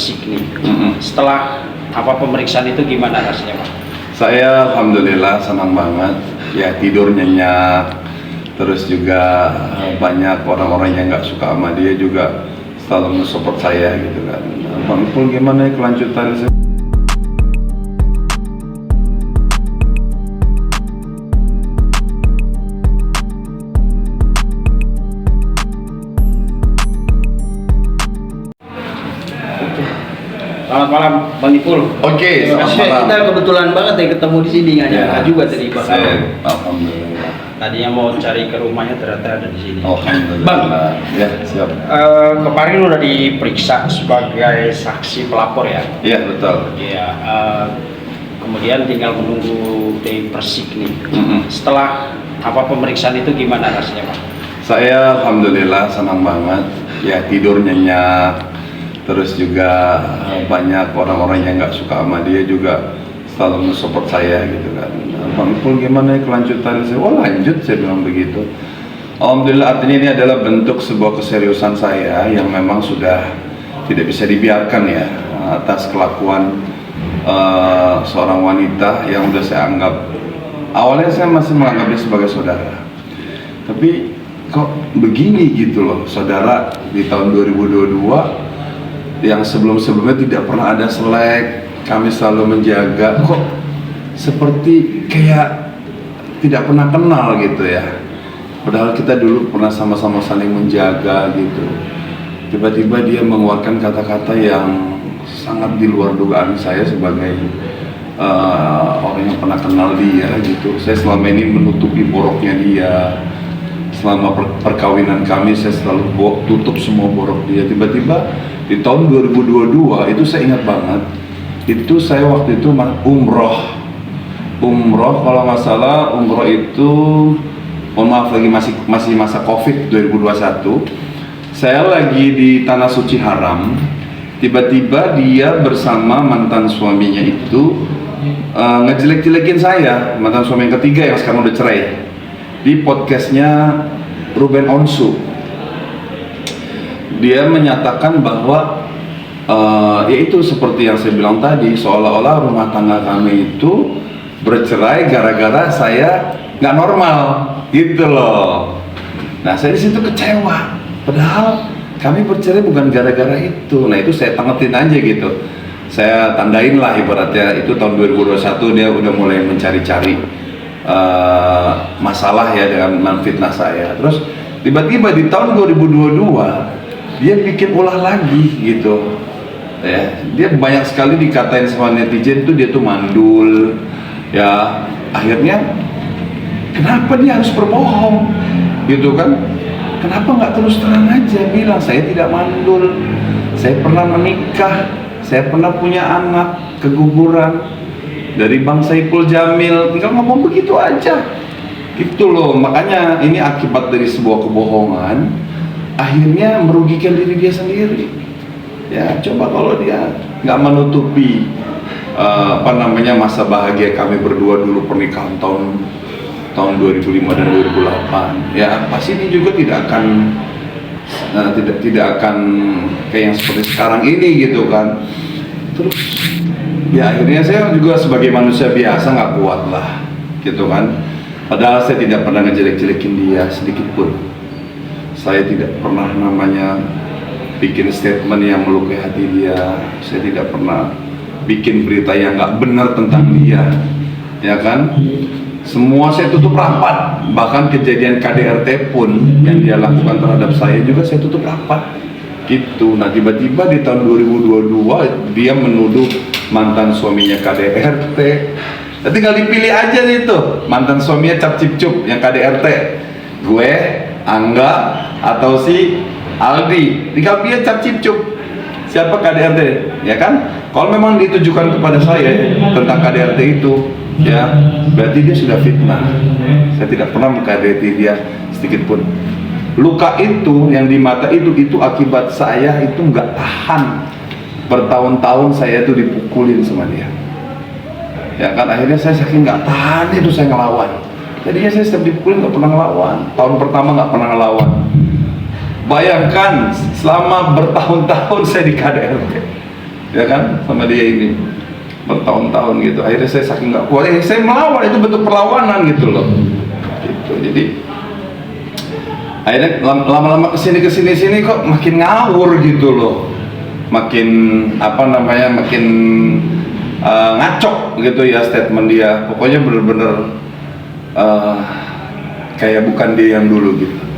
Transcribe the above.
Persik nih. Setelah pemeriksaan itu gimana rasanya, Pak? Saya alhamdulillah senang banget. Ya, tidur nyenyak. Terus juga banyak orang-orang yang nggak suka sama dia juga selalu mensupport saya gitu kan. Bang Ipul gimana ya kelanjutannya? Selamat malam, Bang Ipul. Oke, selamat Terima kasih. malam. Kita kebetulan banget ya ketemu di sini, nggak nyangka juga tadi, Bang. Saya alhamdulillah. Tadinya mau cari ke rumahnya, ternyata ada di sini. Alhamdulillah. Bang, Ya, siap. kemarin udah diperiksa sebagai saksi pelapor ya? Iya, betul. Iya. Kemudian tinggal menunggu dari Persik nih. Setelah pemeriksaan itu gimana rasanya, Pak? Saya alhamdulillah senang banget. Ya, tidur nyenyak. Terus juga banyak orang-orang yang nggak suka sama dia juga selalu mensupport saya gitu kan. Bang Ipul gimana ya kelanjutannya? Oh lanjut, saya bilang begitu. Alhamdulillah, artinya ini adalah bentuk sebuah keseriusan saya yang memang sudah tidak bisa dibiarkan ya atas kelakuan seorang wanita yang udah saya anggap, awalnya saya masih menganggap dia sebagai saudara, tapi kok begini gitu loh. Saudara di tahun 2022 yang sebelum-sebelumnya tidak pernah ada selek, kami selalu menjaga, kok seperti kayak tidak pernah kenal gitu ya. Padahal kita dulu pernah sama-sama saling menjaga gitu. Tiba-tiba dia mengeluarkan kata-kata yang sangat di luar dugaan saya sebagai orang yang pernah kenal dia gitu. Saya selama ini menutupi boroknya dia. Selama perkawinan kami saya selalu tutup semua borok dia. Tiba-tiba di tahun 2022 itu saya ingat banget. Itu saya waktu itu umroh kalau nggak salah. Umroh itu, mohon maaf lagi masih masa Covid 2021. Saya lagi di Tanah Suci Haram. Tiba-tiba dia bersama mantan suaminya itu ngejelek-jelekin saya, mantan suami yang ketiga yang sekarang udah cerai, di podcastnya Ruben Onsu. Dia menyatakan bahwa yaitu seperti yang saya bilang tadi, seolah-olah rumah tangga kami itu bercerai gara-gara saya nggak normal gitu loh. Nah, saya di situ kecewa, padahal kami bercerai bukan gara-gara itu. Nah, itu saya tangetin aja gitu, saya tandain lah ibaratnya. Itu tahun 2021 dia udah mulai mencari-cari masalah ya dengan menfitnah saya. Terus tiba-tiba di tahun 2022 dia bikin ulah lagi gitu ya. Dia banyak sekali dikatain sama netizen tuh dia tuh mandul ya. Akhirnya kenapa dia harus berbohong gitu kan? Kenapa nggak terus terang aja bilang saya tidak mandul, saya pernah menikah, saya pernah punya anak keguguran dari Bang Saiful Jamil. Tinggal ngomong begitu aja gitu loh. Makanya ini akibat dari sebuah kebohongan akhirnya merugikan diri dia sendiri ya. Coba kalau dia nggak menutupi masa bahagia kami berdua dulu, pernikahan tahun 2005 dan 2008 ya, pasti ini juga tidak akan kayak yang seperti sekarang ini gitu kan. Terus ya akhirnya saya juga sebagai manusia biasa nggak kuat lah gitu kan. Padahal saya tidak pernah ngejelek-jelekin dia sedikit pun. Saya tidak pernah namanya bikin statement yang melukai hati dia. Saya tidak pernah bikin berita yang nggak benar tentang dia ya kan. Semua saya tutup rapat. Bahkan kejadian KDRT pun yang dia lakukan terhadap saya juga saya tutup rapat gitu. Nah, tiba-tiba di tahun 2022 dia menuduh mantan suaminya KDRT. Nah, tinggal dipilih aja nih tuh, mantan suaminya cap cip cup yang KDRT, gue, Angga, atau si Aldi. Tinggal pilih cap cip cup siapa KDRT ya kan. Kalau memang ditujukan kepada saya tentang KDRT itu ya, berarti dia sudah fitnah. Saya tidak pernah meng-KDRT dia sedikit pun. Luka itu yang di mata itu akibat saya itu nggak tahan. Bertahun-tahun saya itu dipukulin sama dia ya kan. Akhirnya saya saking nggak tahan itu saya ngelawan. Tadinya saya setiap dipukulin nggak pernah ngelawan. Tahun pertama nggak pernah ngelawan. Bayangkan selama bertahun-tahun saya di KDRT ya kan, sama dia ini bertahun-tahun gitu. Akhirnya saya saking nggak kuat, saya melawan, itu bentuk perlawanan gitu loh. Gitu. Jadi akhirnya lama-lama kesini kok makin ngawur gitu loh, makin makin ngaco gitu ya statement dia. Pokoknya bener-bener kayak bukan dia yang dulu gitu.